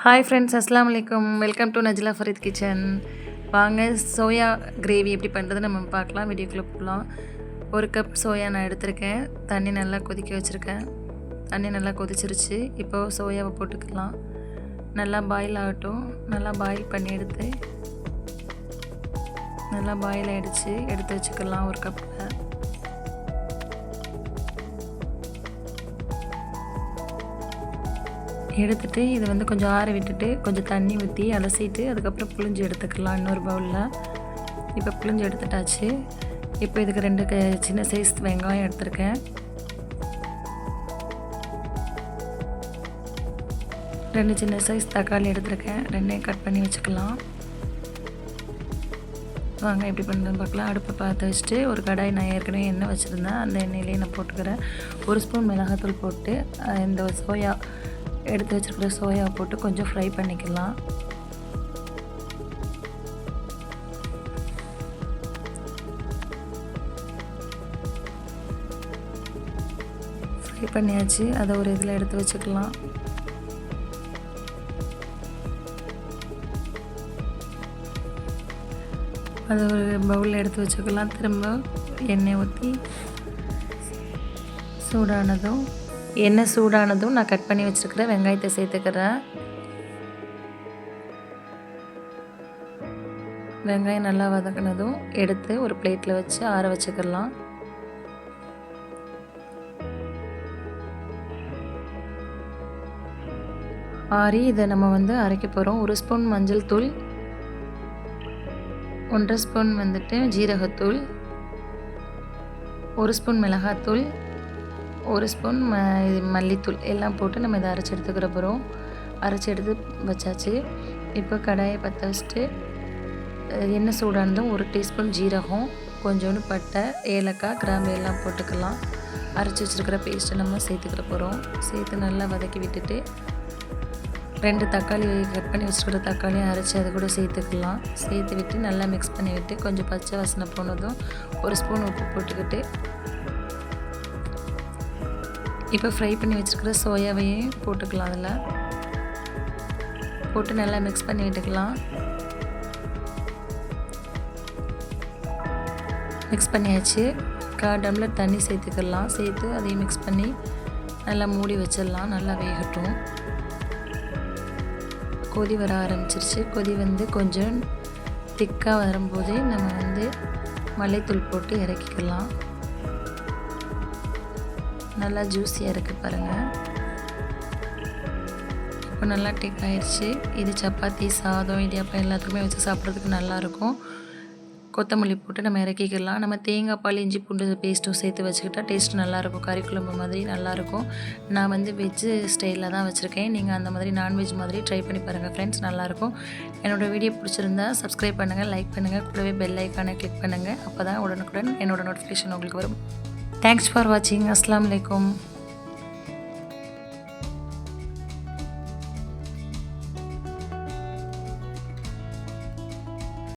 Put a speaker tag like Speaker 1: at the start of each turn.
Speaker 1: Hi friends, அஸ்ஸலாமு அலைக்கும். Welcome to Najla Fareed kitchen. வாங்க சோயா கிரேவி எப்படி பண்ணுறது நம்ம பார்க்கலாம். வீடியோக்குள்ளே போகலாம். 1 கப் சோயா நான் எடுத்திருக்கேன். தண்ணி நல்லா கொதிக்க வச்சுருக்கேன். தண்ணி நல்லா கொதிச்சிருச்சு. இப்போது சோயாவை போட்டுக்கலாம். நல்லா பாயில் ஆகட்டும். நல்லா பாயில் பண்ணி நல்லா பாயில் ஆகிடுச்சு. எடுத்து வச்சுக்கலாம் ஒரு கப்பில். எடுத்துகிட்டு இதை கொஞ்சம் ஆற விட்டுட்டு கொஞ்சம் தண்ணி ஊற்றி அலசிட்டு அதுக்கப்புறம் புளிஞ்சு எடுத்துக்கலாம் இன்னொரு பவுலில். இப்போ புளிஞ்சு எடுத்துட்டாச்சு. இப்போ இதுக்கு 2 சின்ன சைஸ் வெங்காயம் எடுத்திருக்கேன். 2 சின்ன சைஸ் தக்காளி எடுத்திருக்கேன். 2ஐயும் கட் பண்ணி வச்சுக்கலாம். வாங்க எப்படி பண்ணுறதுன்னு பார்க்கலாம். அடுப்பை பார்த்து வச்சுட்டு ஒரு கடாய் நான் ஏற்கனவே எண்ணெய் வச்சுருந்தேன். அந்த எண்ணெயிலே நான் போட்டுக்கிறேன். 1 ஸ்பூன் மிளகாத்தூள் போட்டு இந்த சோயா எடுத்து வச்சுருக்கிற சோயாவை போட்டு கொஞ்சம் ஃப்ரை பண்ணிக்கலாம். ஃப்ரை பண்ணியாச்சு. அதை ஒரு இதில் எடுத்து வச்சுக்கலாம். அதை ஒரு பவுலில் எடுத்து வச்சுக்கலாம். திரும்ப எண்ணெய் ஊற்றி எண்ணெய் சூடானதும் நான் கட் பண்ணி வச்சுருக்கிற வெங்காயத்தை சேர்த்துக்கிறேன். வெங்காயம் நல்லா வதக்கினதும் எடுத்து ஒரு பிளேட்டில் வச்சு ஆற வச்சுக்கலாம். ஆறி இதை நம்ம அரைக்க போகிறோம். 1 ஸ்பூன் மஞ்சள் தூள், 1.5 ஸ்பூன் ஜீரகத்தூள், 1 ஸ்பூன் மிளகாத்தூள், 1 ஸ்பூன் மல்லித்தூள் எல்லாம் போட்டு நம்ம இதை அரைச்சி எடுத்துக்கிற போகிறோம். அரைச்சி எடுத்து வச்சாச்சு. இப்போ கடாயை பற்ற வச்சுட்டு எண்ணெய் சூடானதும் 1 டீஸ்பூன் ஜீரகம், கொஞ்சோண்டு பட்டை, ஏலக்காய், கிராம்பு எல்லாம் போட்டுக்கலாம். அரைச்சி வச்சுருக்கிற பேஸ்ட்டை நம்ம சேர்த்துக்கிற போகிறோம். சேர்த்து நல்லா வதக்கி விட்டுட்டு 2 தக்காளி கட் பண்ணி வச்சுருக்கிற தக்காளியும் அரைச்சி அதை கூட சேர்த்துக்கலாம். சேர்த்து விட்டு நல்லா மிக்ஸ் பண்ணி விட்டு கொஞ்சம் பச்சை வாசனை போனதும் 1 ஸ்பூன் உப்பு போட்டுக்கிட்டு இப்போ ஃப்ரை பண்ணி வச்சுருக்கிற சோயாவையும் போட்டுக்கலாம். அதில் போட்டு நல்லா மிக்ஸ் பண்ணி விட்டுக்கலாம். மிக்ஸ் பண்ணியாச்சு. 1/4 டம்ளர் தண்ணி சேர்த்துக்கலாம். சேர்த்து அதையும் மிக்ஸ் பண்ணி நல்லா மூடி வச்சிடலாம். நல்லா வேகட்டும். கொதி வர ஆரம்பிச்சிருச்சு. கொதி கொஞ்சம் திக்காக வரும்போதே நம்ம மல்லித்தூள் போட்டு இறக்கிக்கலாம். நல்லா ஜூஸியாக இருக்குது பாருங்கள். இப்போ நல்லா டிக் ஆயிடுச்சு. இது சப்பாத்தி, சாதம், இடியாப்பம் எல்லாத்துக்குமே வச்சு சாப்பிட்றதுக்கு நல்லாயிருக்கும். கொத்தமல்லி போட்டு நம்ம இறக்கிக்கலாம். நம்ம தேங்காய் பால், இஞ்சி பூண்டு பேஸ்ட்டும் சேர்த்து வச்சுக்கிட்டா டேஸ்ட் நல்லாயிருக்கும். கறி குழம்பு மாதிரி நல்லாயிருக்கும். நான் வெஜ்ஜு ஸ்டைலில் தான் வச்சுருக்கேன். நீங்கள் அந்த மாதிரி நான்வெஜ் மாதிரி ட்ரை பண்ணி பாருங்கள் ஃப்ரெண்ட்ஸ், நல்லாயிருக்கும். என்னோடய வீடியோ பிடிச்சிருந்தா சப்ஸ்கிரைப் பண்ணுங்கள், லைக் பண்ணுங்கள், கூடவே பெல் ஐக்கானை கிளிக் பண்ணுங்கள். அப்போ தான் உடனுக்குடன் என்னோடய நோட்டிஃபிகேஷன் உங்களுக்கு வரும். தேங்க்ஸ் ஃபார் வாட்சிங். அஸ்ஸலாமு அலைக்கும்.